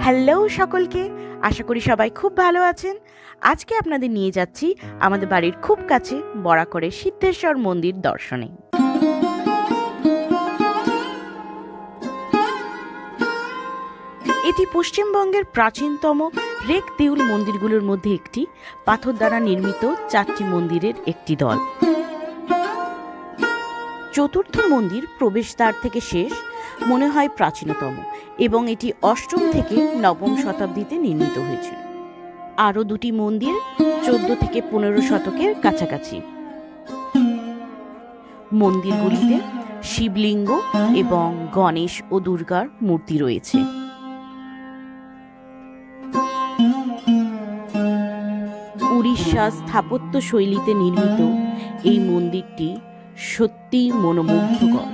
Hello সকলকে, আশা করি সবাই খুব ভালো আছেন। আজকে আপনাদের নিয়ে যাচ্ছি আমাদের বাড়ির খুব কাছে বরাকরের সিদ্ধেশ্বর মন্দির দর্শনে। এটি পশ্চিমবঙ্গের প্রাচীনতম রেক দেউল মন্দিরগুলোর মধ্যে একটি, পাথর দ্বারা নির্মিত 4টি মন্দিরের একটি দল। চতুর্থ মন্দির প্রবেশদ্বার থেকে শেষ, মনে হয় প্রাচীনতম, এবং এটি 8ম থেকে 9ম শতাব্দীতে নির্মিত হয়েছিল। আরও দুটি মন্দির 14 থেকে 15 শতকের কাছাকাছি। মন্দিরগুলিতে শিবলিঙ্গ এবং গণেশ ও দুর্গার মূর্তি রয়েছে। উড়িষ্যা স্থাপত্য শৈলীতে নির্মিত এই মন্দিরটি সত্যিই মনোমুগ্ধকর।